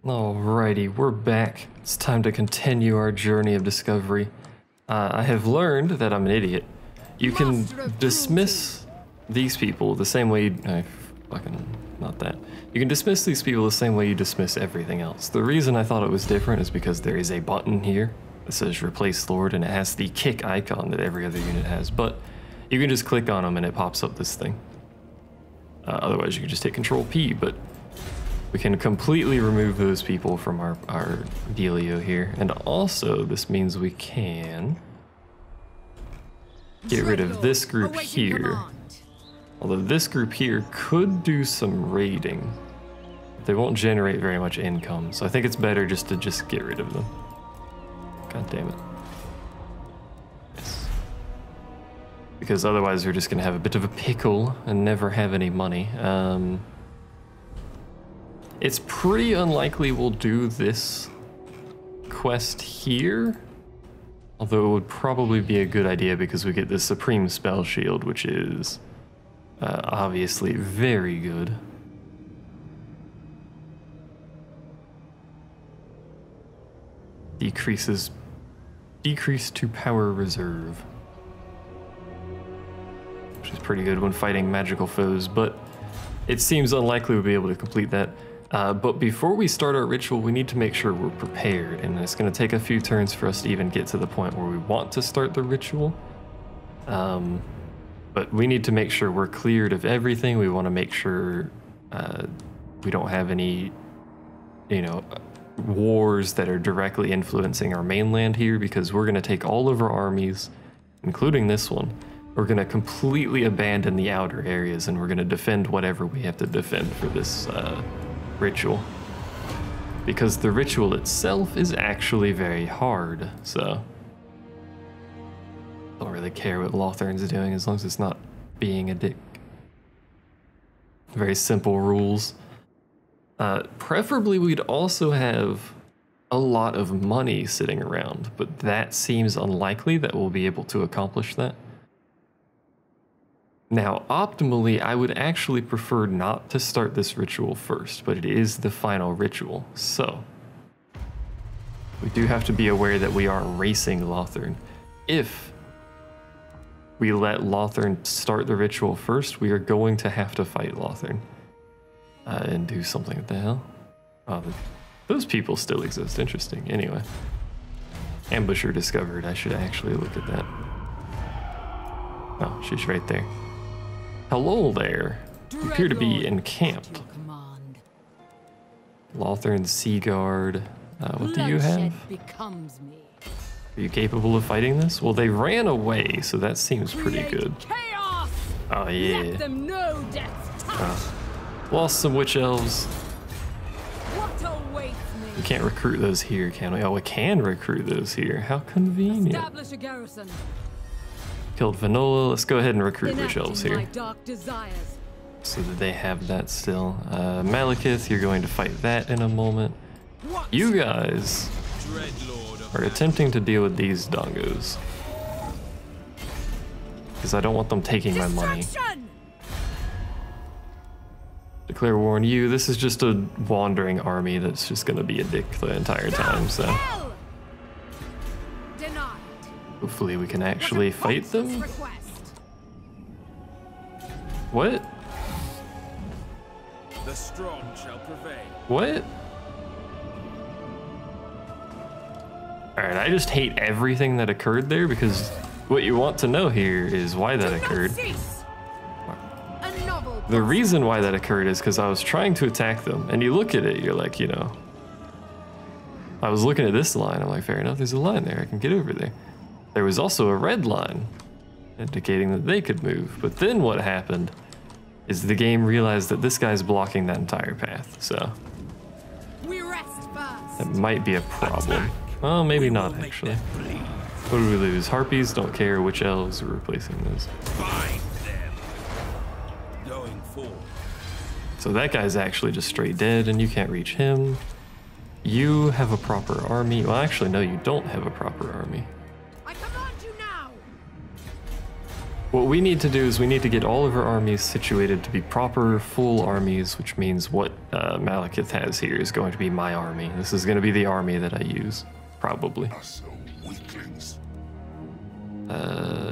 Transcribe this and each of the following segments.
Alrighty, we're back. It's time to continue our journey of discovery. I have learned that I'm an idiot. You can dismiss these people the same way not that. You can dismiss these people the same way you dismiss everything else. The reason I thought it was different is because there is a button here that says replace Lord and it has the kick icon that every other unit has, but you can just click on them and it pops up this thing. Otherwise you can just hit Control P, but we can completely remove those people from our dealio here. And also, this means we can get rid of this group here. Although this group here could do some raiding. They won't generate very much income, so I think it's better just to get rid of them. God damn it. Yes. Because otherwise we're just gonna have a bit of a pickle and never have any money. It's pretty unlikely we'll do this quest here, although it would probably be a good idea because we get the Supreme Spell Shield, which is obviously very good. Decrease to power reserve, which is pretty good when fighting magical foes, but it seems unlikely we'll be able to complete that. But before we start our ritual, we need to make sure we're prepared, and it's going to take a few turns for us to even get to the point where we want to start the ritual. But we need to make sure we're cleared of everything. We want to make sure we don't have any, wars that are directly influencing our mainland here, because we're going to take all of our armies, including this one. We're going to completely abandon the outer areas, and we're going to defend whatever we have to defend for this ritual, because the ritual itself is actually very hard, so don't really care what Lothern's doing as long as it's not being a dick. Very simple rules. Preferably we'd also have a lot of money sitting around, but that seems unlikely that we'll be able to accomplish that. Now, optimally, I would actually prefer not to start this ritual first, but it is the final ritual, so we do have to be aware that we are racing Lothern. If we let Lothern start the ritual first, we are going to have to fight Lothern and do something. What the hell? Oh, those people still exist. Interesting. Anyway, ambusher discovered. I should actually look at that. Oh, she's right there. Hello there. You appear to be encamped. Lothern Sea Guard. What do you have? Are you capable of fighting this? Well, they ran away, so that seems pretty good. Oh yeah. Lost some witch elves. We can't recruit those here, can we? Oh, we can recruit those here. How convenient. Killed Vanola. Let's go ahead and recruit witch elves here, so that they have that still. Malekith, you're going to fight that in a moment. You guys are attempting to deal with these dongos, because I don't want them taking my money. Declare war on you. This is just a wandering army that's just going to be a dick the entire time, so hopefully we can actually fight them. What? The strong shall prevail. What? Alright, I just hate everything that occurred there, because what you want to know here is why that occurred. The reason why that occurred is because I was trying to attack them, and you look at it, you're like, I was looking at this line, I'm like, fair enough, there's a line there, I can get over there. There was also a red line indicating that they could move, but then what happened is the game realized that this guy's blocking that entire path, so that might be a problem. Well, maybe not actually. What did we lose? Harpies, don't care. Witch elves, we're replacing those. So that guy's actually just straight dead, and you can't reach him. You have a proper army. Well, actually, no, you don't have a proper army. What we need to do is we need to get all of our armies situated to be proper, full armies, which means what Malekith has here is going to be my army. This is going to be the army that I use, probably.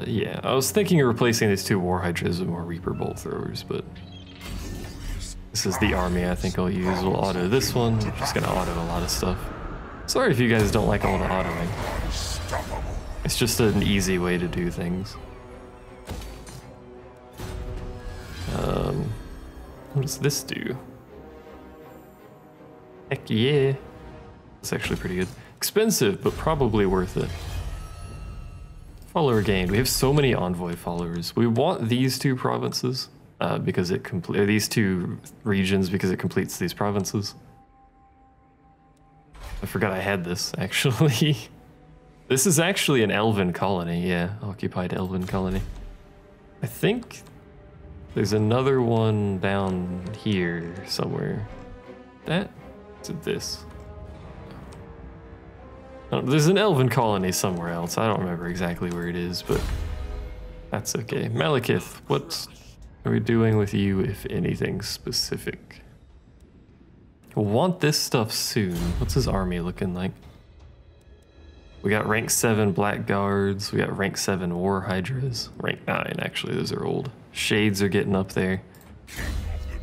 Yeah, I was thinking of replacing these 2 War Hydras with more Reaper Bolt Throwers, but this is the army I think I'll use. We'll auto this one. I'm just going to auto a lot of stuff. Sorry if you guys don't like all the autoing. It's just an easy way to do things. What does this do? Heck yeah. It's actually pretty good. Expensive, but probably worth it. Follower gained. We have so many envoy followers. We want these 2 provinces because it these 2 regions because it completes these provinces. I forgot I had this actually. This is actually an elven colony. Yeah, occupied elven colony. I think there's another one down here somewhere. That? Is it this? Oh, there's an elven colony somewhere else. I don't remember exactly where it is, but that's okay. Malekith, what are we doing with you, if anything specific? We'll want this stuff soon. What's his army looking like? We got rank 7 Blackguards. We got rank 7 War Hydras. Rank 9, actually, those are old. Shades are getting up there.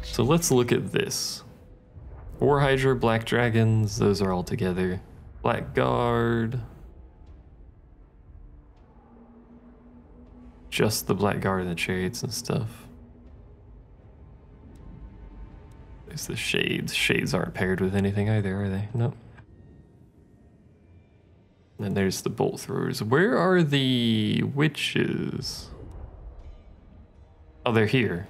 So let's look at this. War Hydra, Black Dragons, those are all together. Blackguard. Just the Blackguard and the Chariots and stuff. There's the Shades. Shades aren't paired with anything either, are they? Nope. And there's the Bolt Throwers. Where are the Witches? Oh, they're here.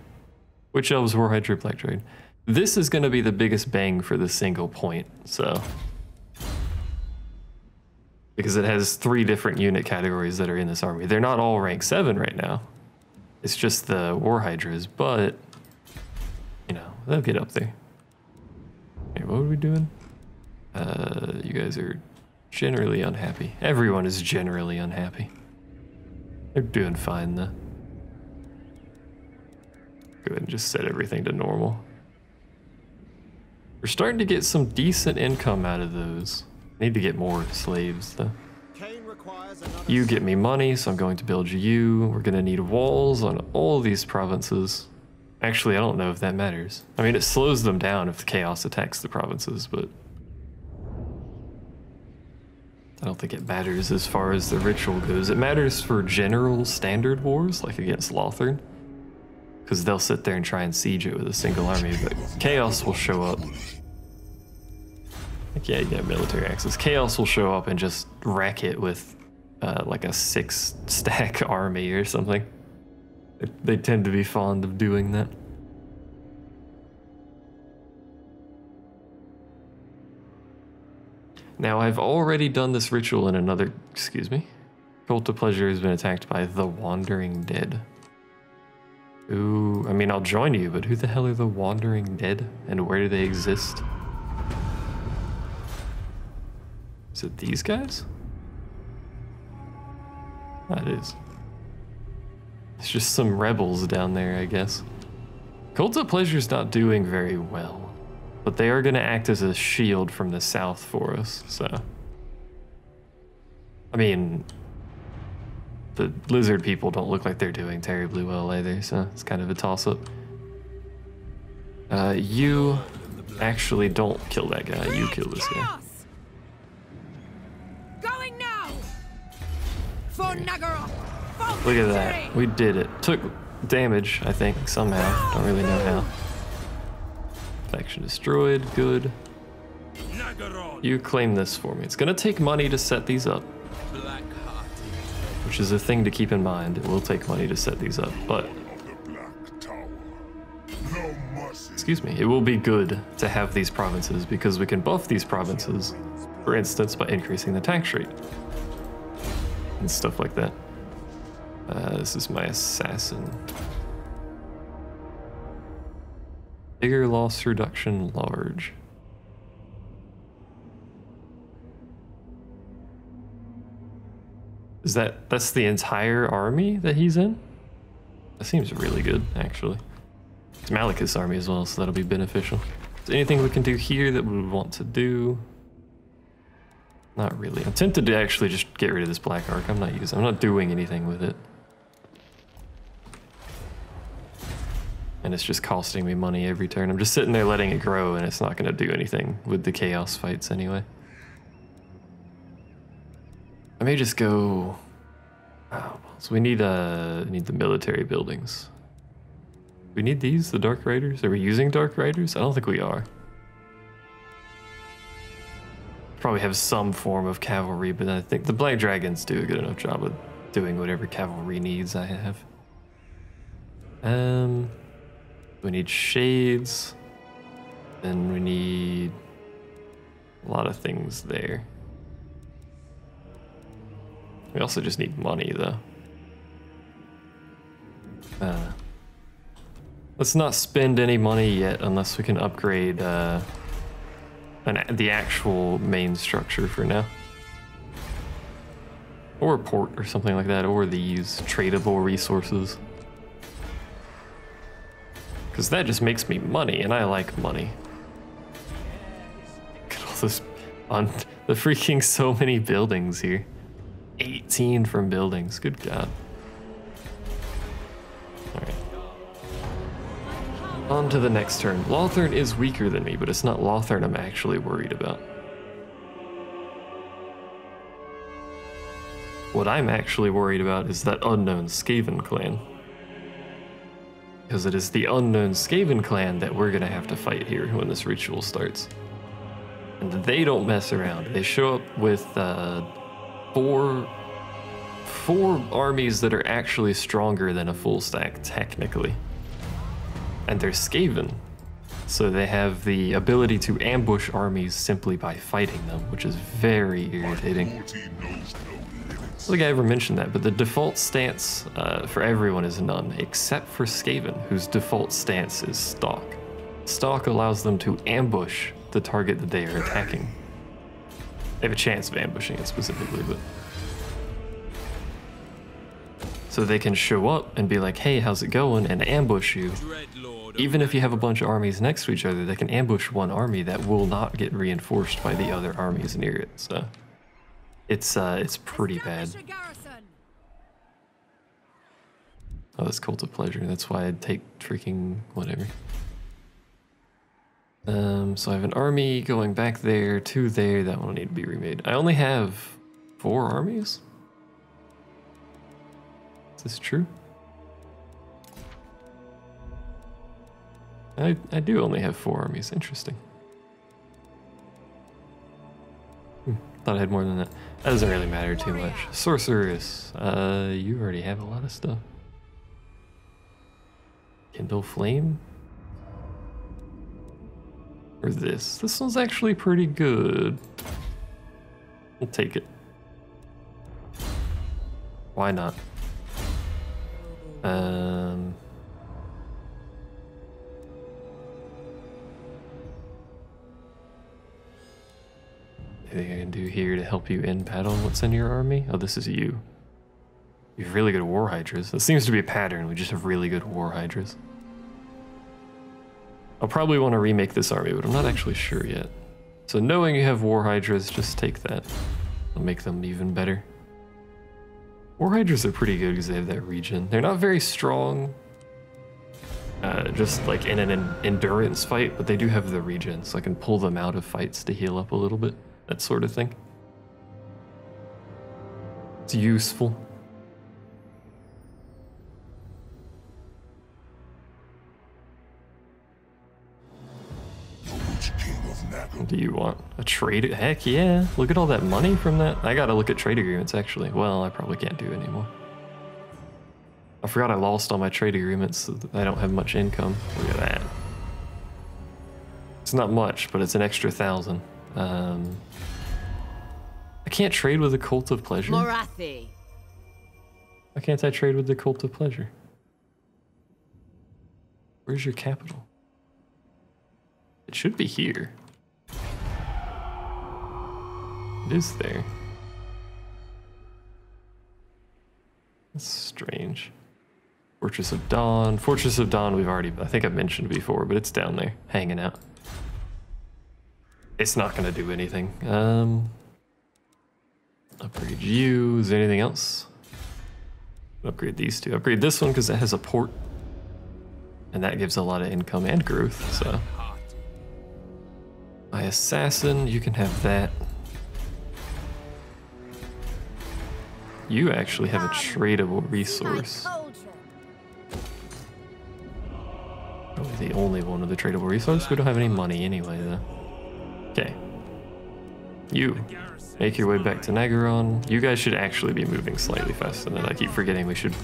Witch Elves, War Hydra, Black Dragon. This is going to be the biggest bang for the single point, so. Because it has 3 different unit categories that are in this army. They're not all rank 7 right now. It's just the War Hydras, but, you know, they'll get up there. Okay, what are we doing? You guys are generally unhappy. Everyone is generally unhappy. They're doing fine, though. Go ahead and just set everything to normal. We're starting to get some decent income out of those. Need to get more slaves, though. You get me money, so I'm going to build you. We're going to need walls on all these provinces. Actually, I don't know if that matters. I mean, it slows them down if the chaos attacks the provinces, but I don't think it matters as far as the ritual goes. It matters for general standard wars, like against Lothern, because they'll sit there and try and siege it with a single army, but chaos will show up. Like, yeah, you get military access. Chaos will show up and just wreck it with like a 6-stack army or something. They tend to be fond of doing that. Now, I've already done this ritual in another, excuse me. Cult of Pleasure has been attacked by the Wandering Dead. Ooh, I mean, I'll join you, but who the hell are the Wandering Dead? And where do they exist? Is it these guys? That is. It's just some rebels down there, I guess. Cult of Pleasure's not doing very well, but they are going to act as a shield from the south for us, so. I mean, the lizard people don't look like they're doing terribly well either, so it's kind of a toss-up. You actually don't kill that guy, you kill this guy. Going now for Naggaroth. Look at that, we did it. Took damage, I think, somehow. Don't really know how. Faction destroyed, good. You claim this for me. It's gonna take money to set these up, which is a thing to keep in mind. It will take money to set these up, but excuse me, it will be good to have these provinces because we can buff these provinces, for instance, by increasing the tax rate and stuff like that. This is my assassin. Bigger loss reduction, large. Is that's the entire army that he's in? That seems really good, actually. It's Malekith's army as well, so that'll be beneficial. Is there anything we can do here that we would want to do? Not really. I'm tempted to actually just get rid of this black arc. I'm not doing anything with it. And it's just costing me money every turn. I'm just sitting there letting it grow, and it's not going to do anything with the chaos fights anyway. I may just go... Oh, so we need the military buildings. We need these, the Dark Riders? Are we using Dark Riders? I don't think we are. Probably have some form of cavalry, but I think the Black Dragons do a good enough job of doing whatever cavalry needs I have. We need shades. Then we need a lot of things there. We also just need money, though. Let's not spend any money yet unless we can upgrade the actual main structure for now. Or a port or something like that, or these tradable resources. Because that just makes me money, and I like money. Look at all this on the freaking so many buildings here. 18 from buildings, good God. Alright. On to the next turn. Lothern is weaker than me, but it's not Lothern I'm actually worried about. What I'm actually worried about is that unknown Skaven clan. Because it is the unknown Skaven clan that we're gonna have to fight here when this ritual starts. And they don't mess around. They show up with four armies that are actually stronger than a full stack, technically. And they're Skaven. So they have the ability to ambush armies simply by fighting them, which is very irritating. I don't think I ever mentioned that, but the default stance for everyone is none, except for Skaven, whose default stance is stalk. Stalk allows them to ambush the target that they are attacking. They have a chance of ambushing it specifically, but... So they can show up and be like, hey, how's it going, and ambush you. Even if you have a bunch of armies next to each other, they can ambush one army that will not get reinforced by the other armies near it, so... It's pretty bad. Oh, that's Cult of Pleasure. That's why I'd take freaking whatever. So I have an army going back there to there. That one will need to be remade. I only have 4 armies? Is this true? I do only have 4 armies. Interesting. Thought I had more than that. That doesn't really matter too much. Sorceress, you already have a lot of stuff. Kindle Flame? Or this? This one's actually pretty good. We'll take it. Why not? Anything I can do here to help you in battle? What's in your army? Oh, this is you. You have really good war hydras. That seems to be a pattern. We just have really good war hydras. I'll probably want to remake this army, but I'm not actually sure yet. So knowing you have war hydras, just take that. It'll make them even better. War hydras are pretty good because they have that regen. They're not very strong, just like in an endurance fight, but they do have the regen, so I can pull them out of fights to heal up a little bit. That sort of thing. It's useful. What do you want? A trade? Heck yeah. Look at all that money from that. I gotta look at trade agreements actually. Well, I probably can't do it anymore. I forgot I lost all my trade agreements, so I don't have much income. Look at that. It's not much, but it's an extra 1,000. I can't trade with the Cult of Pleasure. Morathi. Why can't I trade with the Cult of Pleasure? Where's your capital? It should be here. It is there. That's strange. Fortress of Dawn. Fortress of Dawn we've already, I think I've mentioned before, but it's down there, hanging out. It's not gonna do anything. Upgrade you. Is there anything else? Upgrade these two. Upgrade this one because it has a port. And that gives a lot of income and growth, so. My assassin, you can have that. You actually have a tradable resource. Probably the only one with a tradable resource. We don't have any money anyway, though. Okay. You make your way back to Naggarond. You guys should actually be moving slightly faster than I keep forgetting we should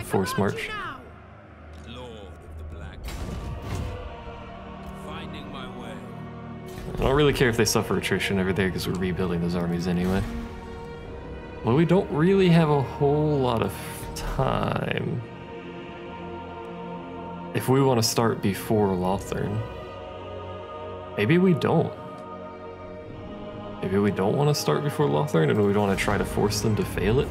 force march. I don't really care if they suffer attrition over there because we're rebuilding those armies anyway. Well, we don't really have a whole lot of time. If we want to start before Lothern. Maybe we don't. Maybe we don't want to start before Lothern and we don't want to try to force them to fail it.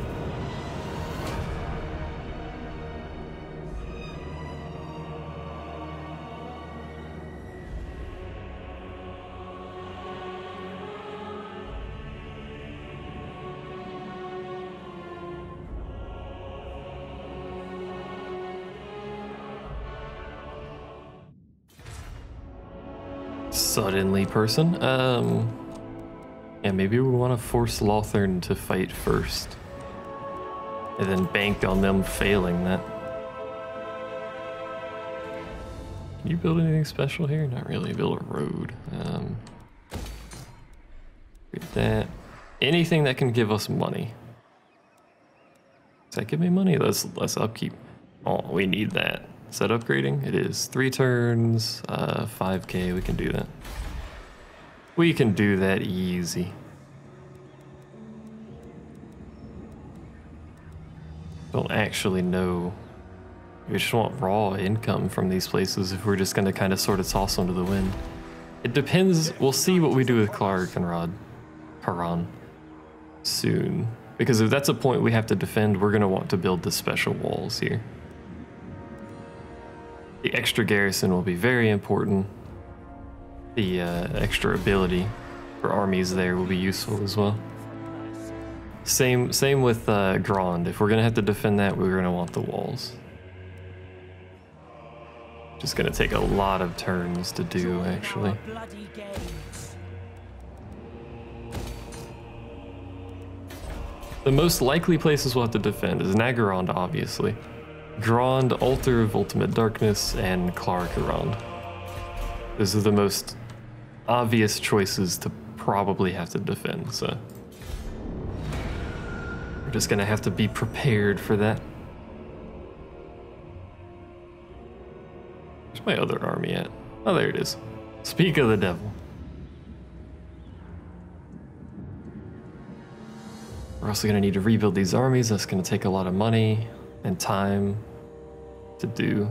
Suddenly person. Yeah, maybe we want to force Lothern to fight first. And then bank on them failing that. Can you build anything special here? Not really. Build a road. Read that. Anything that can give us money. Does that give me money? Let's upkeep. Oh, we need that. Is that upgrading? It is. 3 turns, 5k, we can do that. We can do that easy. Don't actually know. We just want raw income from these places if we're just gonna kind of sort of toss them to the wind. It depends, we'll see what we do with Karan soon. Because if that's a point we have to defend, we're gonna want to build the special walls here. The extra garrison will be very important. The extra ability for armies there will be useful as well. Same with Grand. If we're gonna have to defend that, we're gonna want the walls. Just gonna take a lot of turns to do, actually. The most likely places we'll have to defend is Naggarond, obviously. Grand, Altar of Ultimate Darkness, and Clarkarond. Those are the most obvious choices to probably have to defend, so. We're just gonna have to be prepared for that. Where's my other army at? Oh, there it is. Speak of the devil. We're also gonna need to rebuild these armies. That's gonna take a lot of money and time to do.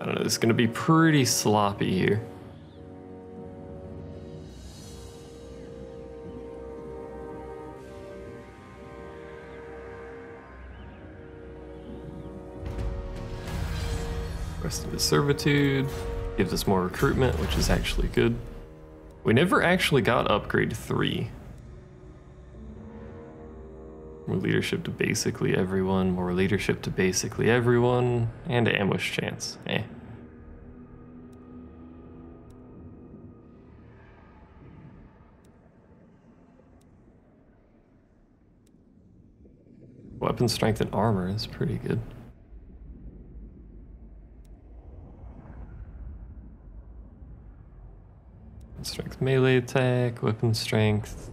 I don't know, it's gonna be pretty sloppy here. Rest of the servitude gives us more recruitment, which is actually good. We never actually got upgrade 3. More leadership to basically everyone, more leadership to basically everyone, and ambush chance. Eh. Weapon strength and armor is pretty good. Strength melee attack, weapon strength,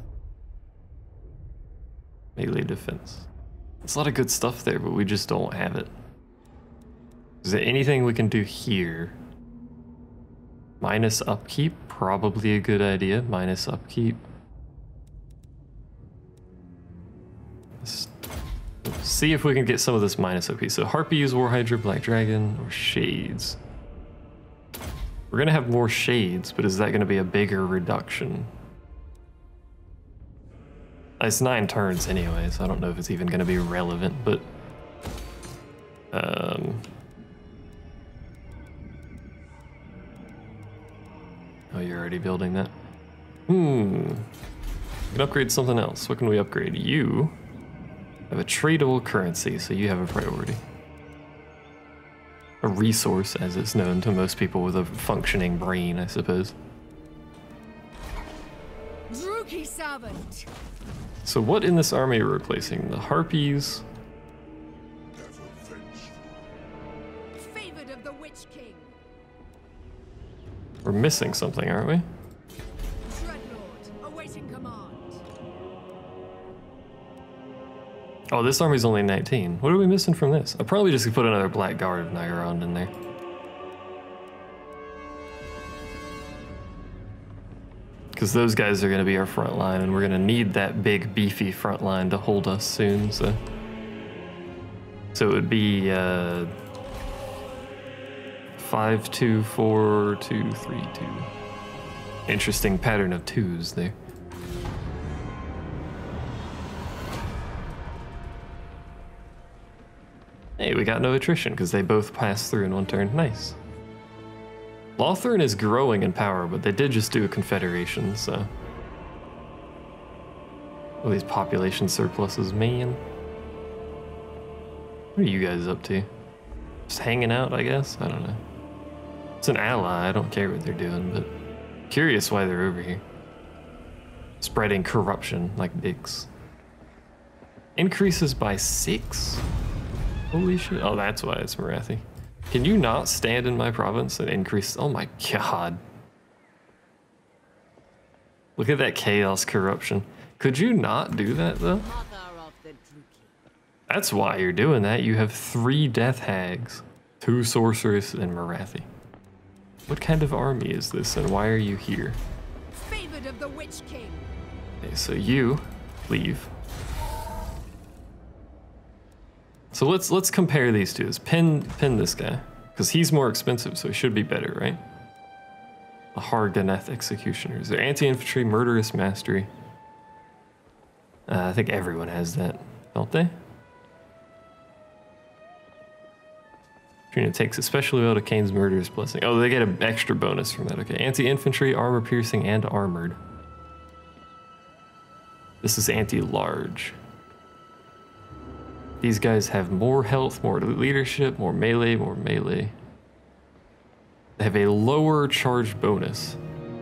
melee defense. There's a lot of good stuff there, but we just don't have it. Is there anything we can do here? Minus upkeep, probably a good idea. Minus upkeep. Let's see if we can get some of this minus upkeep. So Harpies, Warhydra, Black Dragon, or Shades. We're gonna have more Shades, but is that gonna be a bigger reduction? It's 9 turns anyway, so I don't know if it's even gonna be relevant, but Oh, you're already building that. We can upgrade something else. What can we upgrade? You have a tradable currency, so you have a priority. A resource, as it's known to most people with a functioning brain, I suppose. Druki servant. So what in this army are we replacing? The harpies? Favored of the Witch King. We're missing something, aren't we? Dreadlord, awaiting command. Oh, this army's only 19. What are we missing from this? I'll probably just put another Black Guard of Naggarond in there. Because those guys are going to be our front line, and we're going to need that big, beefy front line to hold us soon, so... So it would be, 5, 2, 4, 2, 3, 2. Interesting pattern of twos there. Hey, we got no attrition because they both passed through in one turn. Nice. Ulthuan is growing in power, but they did just do a confederation, so... All these population surpluses, man. What are you guys up to? Just hanging out, I guess? I don't know. It's an ally, I don't care what they're doing, but... Curious why they're over here. Spreading corruption like dicks. Increases by 6? Holy shit. Oh, that's why it's Marathi. Can you not stand in my province and increase? Oh my god. Look at that chaos corruption. Could you not do that though? That's why you're doing that. You have 3 death hags, 2 sorceress, and Marathi. What kind of army is this and why are you here? Favored of the Witch King. Okay, so you leave. So let's compare these two. Pin this guy, because he's more expensive, so he should be better, right? A Harganeth Executioners. They're anti-infantry, murderous mastery. I think everyone has that, don't they? Trina takes especially well to Kane's murderous blessing. Oh, they get an extra bonus from that. Okay, anti-infantry, armor piercing, and armored. This is anti-large. These guys have more health, more leadership, more melee, more melee. They have a lower charge bonus.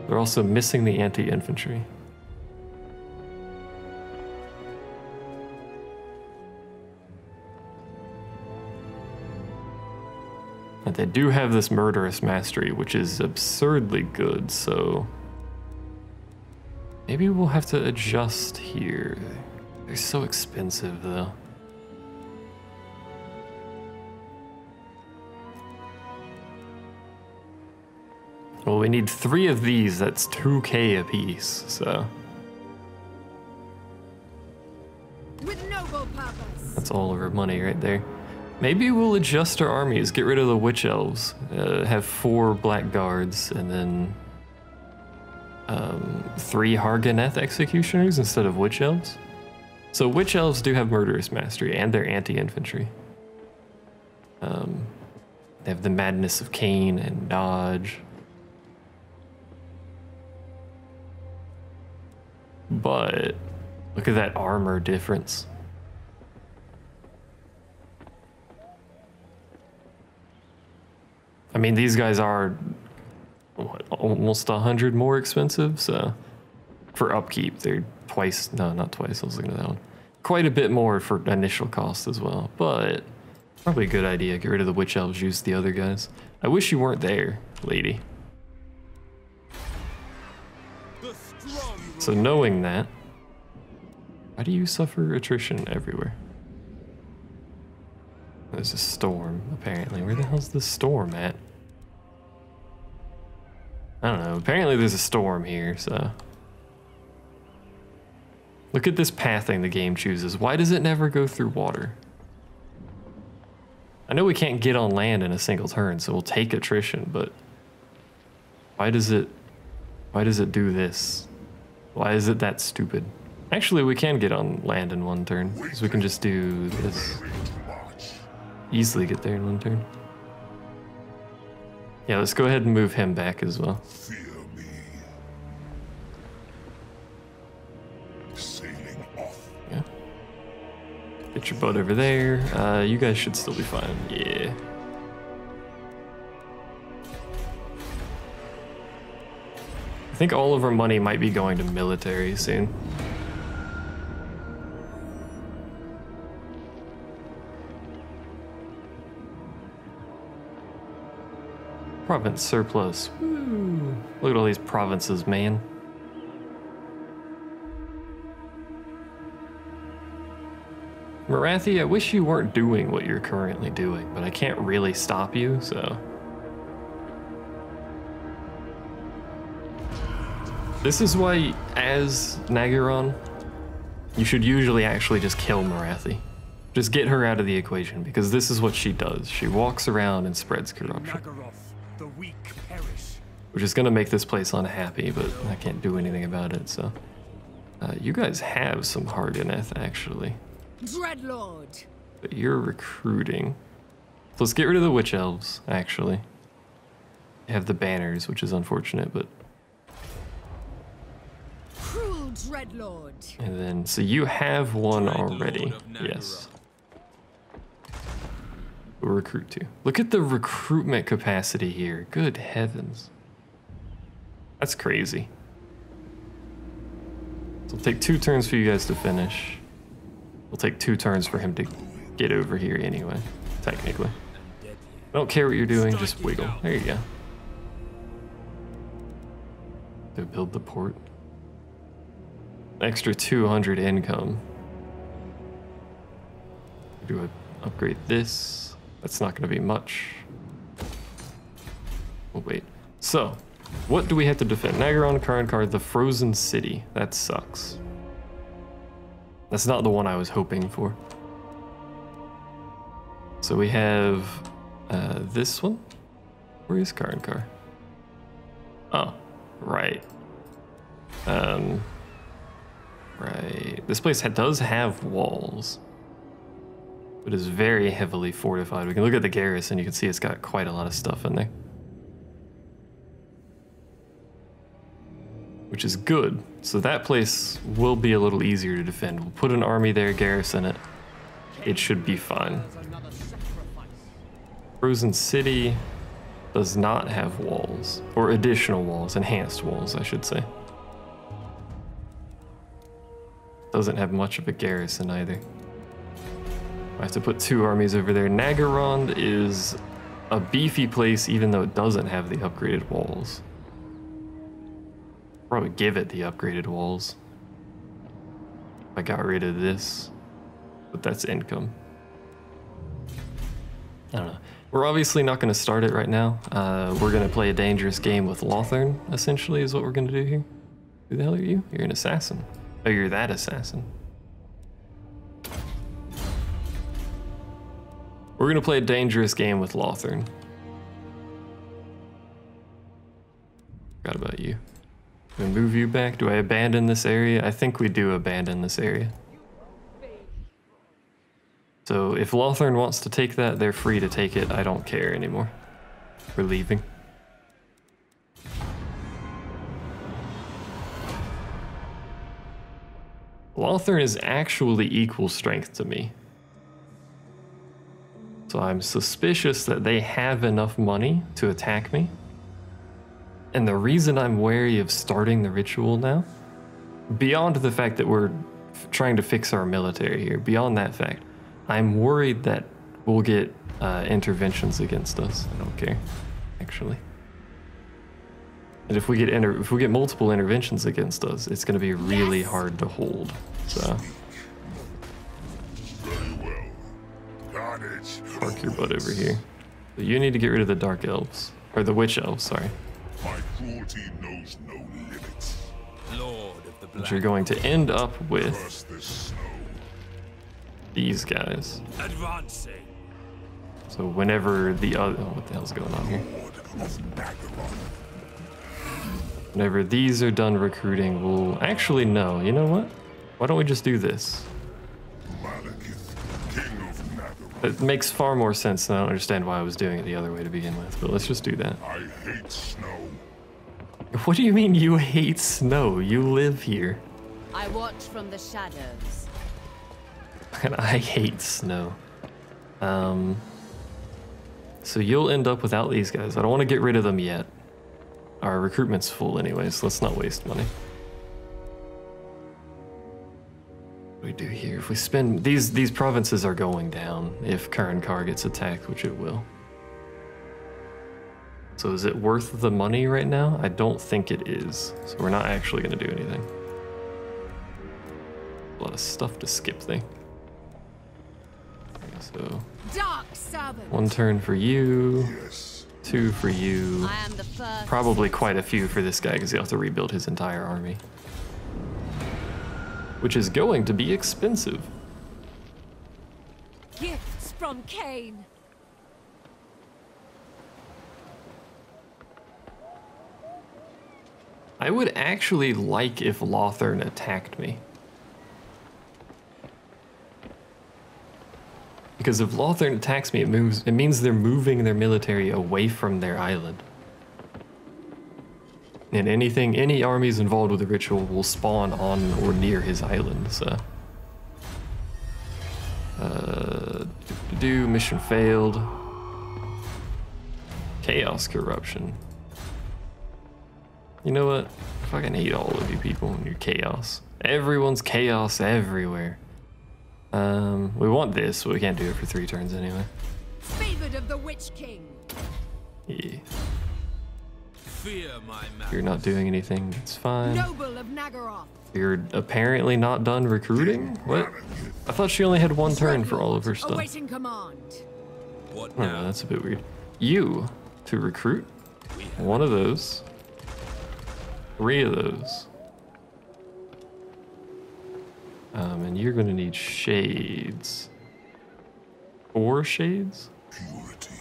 They're also missing the anti-infantry. But they do have this murderous mastery, which is absurdly good, so... Maybe we'll have to adjust here. They're so expensive, though. Well, we need 3 of these, that's 2k a piece, so... With noble purpose. That's all of our money right there. Maybe we'll adjust our armies, get rid of the witch elves, have 4 black guards, and then 3 Harganeth executioners instead of witch elves. So witch elves do have murderous mastery, and they're anti-infantry. They have the madness of Kane and dodge. But look at that armor difference. I mean, these guys are what, almost 100 more expensive, so for upkeep, they're twice, no, not twice, I was looking at that one. Quite a bit more for initial cost as well, but probably a good idea. Get rid of the witch elves, use the other guys. I wish you weren't there, lady. So knowing that, why do you suffer attrition everywhere? There's a storm, apparently. Where the hell's the storm at? I don't know. Apparently there's a storm here, so... Look at this pathing the game chooses. Why does it never go through water? I know we can't get on land in a single turn, so we'll take attrition, but... Why does it do this? Why is it that stupid? Actually, we can get on land in one turn, because we can just do this. easily get there in one turn. Yeah, let's go ahead and move him back as well. Fear me. Sailing off. Yeah. Get your butt over there. You guys should still be fine. Yeah. I think all of our money might be going to military soon. Province surplus. Woo. Look at all these provinces, man. Marathi, I wish you weren't doing what you're currently doing, but I can't really stop you, so. This is why, as Naggarond, you should usually actually just kill Marathi. Just get her out of the equation, because this is what she does. She walks around and spreads corruption. Naggaroth, the weak perish. Which is gonna make this place unhappy, but I can't do anything about it, so. You guys have some Harganeth, actually. Dreadlord. But you're recruiting. So let's get rid of the Witch Elves, actually. You have the banners, which is unfortunate, but... Cruel Dreadlord. And then, so you have one already. Yes. We'll recruit two. Look at the recruitment capacity here. Good heavens. That's crazy. So it'll take 2 turns for you guys to finish. It'll take 2 turns for him to get over here anyway, technically. I don't care what you're doing, just wiggle. There you go. To build the port. Extra 200 income. Do I upgrade this? That's not going to be much. Oh, wait. So, what do we have to defend? Naggaroth, current card, the Frozen City. That sucks. That's not the one I was hoping for. So we have this one. Where is Karnkar? Oh, right. Right. This place does have walls, but is very heavily fortified. We can look at the garrison. You can see it's got quite a lot of stuff in there, which is good. So that place will be a little easier to defend. We'll put an army there, garrison it. It should be fine. Frozen City does not have walls, or additional walls, enhanced walls, I should say. Doesn't have much of a garrison either. I have to put 2 armies over there. Naggarond is a beefy place, even though it doesn't have the upgraded walls. Probably give it the upgraded walls. I got rid of this, but that's income. I don't know. We're obviously not going to start it right now. We're going to play a dangerous game with Ulthuan, essentially, is what we're going to do here. Who the hell are you? You're an assassin. Oh, you're that assassin. We're going to play a dangerous game with Ulthuan. Forgot about you. Do I move you back? Do I abandon this area? I think we do abandon this area. So if Ulthuan wants to take that, they're free to take it. I don't care anymore. We're leaving. Ulthuan is actually equal strength to me. So I'm suspicious that they have enough money to attack me. And the reason I'm wary of starting the ritual now, beyond the fact that we're trying to fix our military here, beyond that fact, I'm worried that we'll get interventions against us. I don't care, actually. And if we get multiple interventions against us, it's going to be really hard to hold. So Very well. Got it. park your butt over here. But you need to get rid of the dark elves, or the witch elves. Sorry. My cruelty knows no limits. Lord of the But Black. you're going to end up with Curse this snow. these guys. Advancing. So whenever the other, what the hell's going on here? Lord of Naggaroth. Whenever these are done recruiting, we'll actually no. You know what? Why don't we just do this? Malekith, King of Naggaroth. It makes far more sense, and I don't understand why I was doing it the other way to begin with, but let's just do that. I hate snow. What do you mean you hate snow? You live here. I watch from the shadows. And I hate snow. So you'll end up without these guys. I don't want to get rid of them yet. Our recruitment's full anyways, so let's not waste money. What do we do here? If we spend... These provinces are going down if Karankar gets attacked, which it will. So is it worth the money right now? I don't think it is. So we're not actually going to do anything. A lot of stuff to skip there. Okay, so... Dark servant. 1 turn for you. Yes. 2 for you. I am the first. Probably quite a few for this guy because he'll have to rebuild his entire army. Which is going to be expensive. Gifts from Cain. I would actually like if Lothern attacked me. Because if Lothern attacks me, it means they're moving their military away from their island. And any armies involved with the ritual will spawn on or near his island, so. Mission failed. Chaos corruption. You know what? I fucking hate all of you people and your chaos. Everyone's chaos everywhere. We want this, but we can't do it for 3 turns anyway. Favored of the Witch King. Yeah. Fear my man. You're not doing anything, it's fine. Noble of Naggaroth. You're apparently not done recruiting? What? I thought she only had 1 turn for all of her stuff. Awaiting command. What Oh, now? that's a bit weird. You, to recruit, We have 1 of those. 3 of those. And you're gonna need shades. 4 shades? Purity.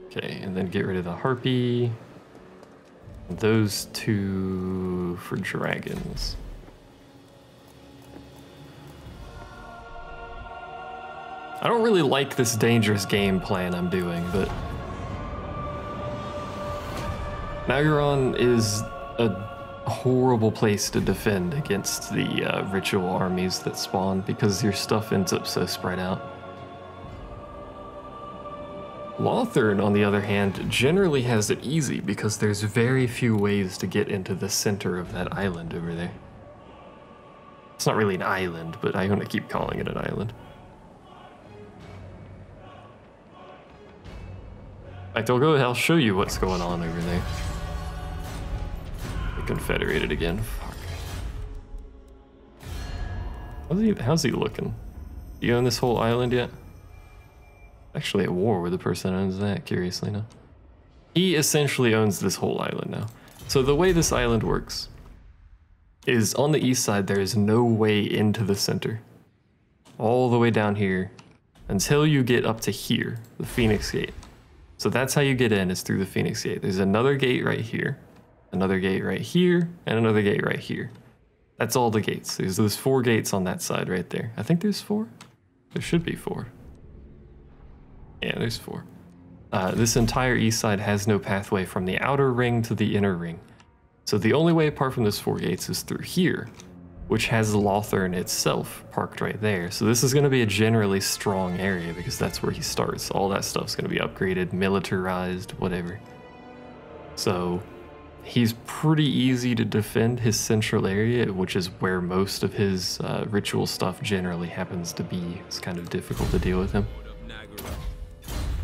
Okay, and then get rid of the harpy. Those 2 for dragons. I don't really like this dangerous game plan I'm doing, but Naggaroth is a horrible place to defend against the ritual armies that spawn because your stuff ends up so spread out. Lothern, on the other hand, generally has it easy because there's very few ways to get into the center of that island over there. It's not really an island, but I'm gonna keep calling it an island. In fact, I'll show you what's going on over there. They confederated again. Fuck. How's he looking? You own this whole island yet? Actually at war with the person that owns that, curiously enough. He essentially owns this whole island now. So the way this island works is on the east side there is no way into the center. All the way down here until you get up to here, the Phoenix Gate. So that's how you get in, is through the Phoenix Gate. There's another gate right here, another gate right here, and another gate right here. That's all the gates. There's those 4 gates on that side right there. I think there's 4. There should be 4. Yeah, there's 4. This entire east side has no pathway from the outer ring to the inner ring. So the only way apart from those 4 gates is through here, which has Lothern itself parked right there. So this is going to be a generally strong area because that's where he starts. All that stuff's going to be upgraded, militarized, whatever. So he's pretty easy to defend his central area, which is where most of his ritual stuff generally happens to be. It's kind of difficult to deal with him.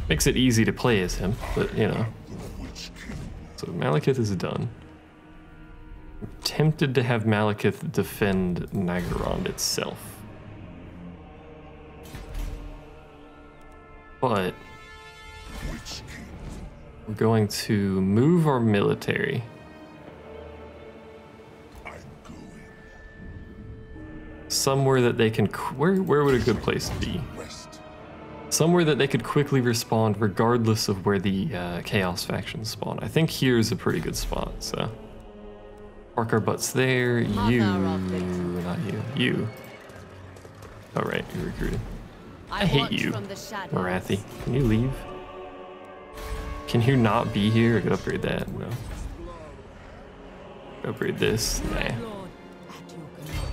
Makes it easy to play as him, but you know. So Malekith is done. I'm tempted to have Malekith defend Naggarond itself. But we're going to move our military. Somewhere that they can, where would a good place be? Somewhere that they could quickly respond regardless of where the Chaos factions spawn. I think here's a pretty good spot, so. Park our butts there, you, not you, you. Oh right, you're recruiting. I hate watch you, from the shadows. Marathi. Can you leave? Can you not be here? I could upgrade that. No. Upgrade this. Nah. Lord, at your command.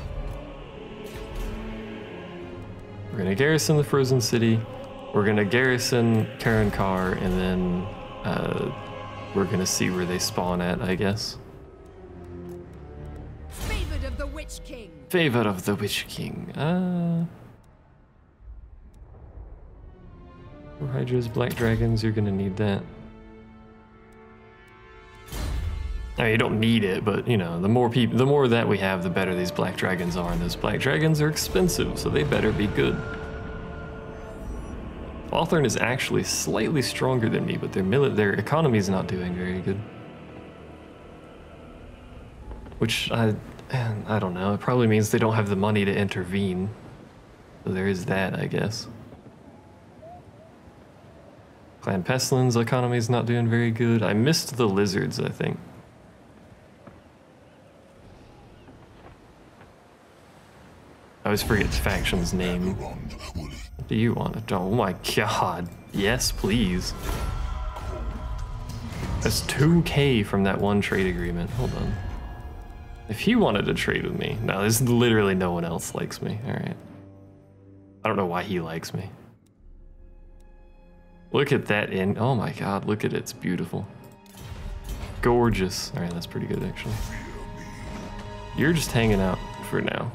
We're gonna garrison the Frozen City. We're gonna garrison Karankar, and then we're gonna see where they spawn at, I guess. Favored of the Witch King. Favor of the Witch King. For Hydras, Black Dragons, you're gonna need that. I mean, you don't need it, but you know, the more that we have, the better these Black Dragons are, and those Black Dragons are expensive, so they better be good. Ulthuan is actually slightly stronger than me, but their economy is not doing very good. Which I don't know. It probably means they don't have the money to intervene. So there is that, I guess. Clan Pestilence economy is not doing very good. I missed the lizards, I think. I always forget the faction's name. What do you want? Oh my god. Yes, please. That's 2K from that one trade agreement. Hold on. If he wanted to trade with me. No, there's literally no one else likes me. Alright. I don't know why he likes me. Look at that in. Oh my god, look at it. It's beautiful. Gorgeous. Alright, that's pretty good actually. You're just hanging out for now.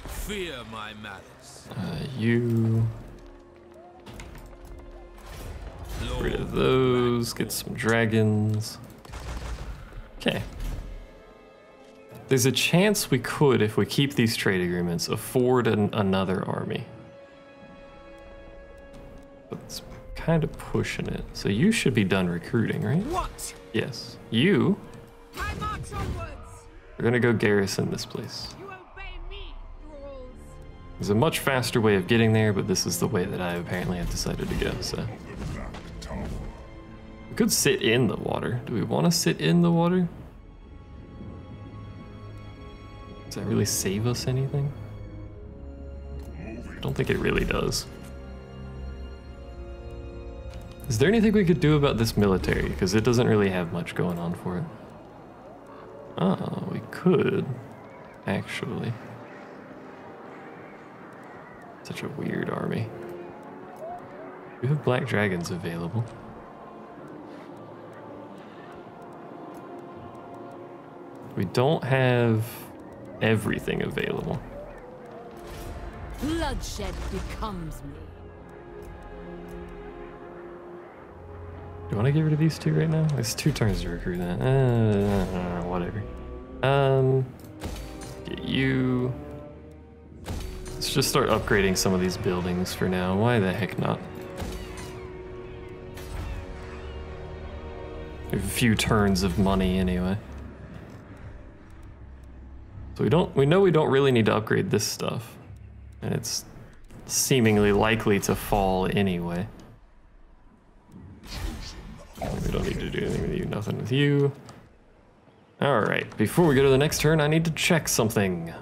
Fear my malice. You. Get rid of those. Get some dragons. Okay. There's a chance we could, if we keep these trade agreements, afford another army. But it's kind of pushing it. So you should be done recruiting, right? What? Yes. You I march onwards. are gonna go garrison this place. You obey me, thralls. There's a much faster way of getting there, but this is the way that I apparently have decided to go, so. We could sit in the water. Do we want to sit in the water? Does that really save us anything? I don't think it really does. Is there anything we could do about this military? Because it doesn't really have much going on for it. Oh, we could, actually. Such a weird army. We have Black Dragons available. We don't have everything available. Bloodshed becomes me. Do you want to get rid of these two right now? It's 2 turns to recruit that. Whatever. Get you. Let's just start upgrading some of these buildings for now. Why the heck not? We have a few turns of money anyway. So we know we don't really need to upgrade this stuff. And it's seemingly likely to fall anyway. We don't need to do anything with you, nothing with you. Alright, before we go to the next turn, I need to check something.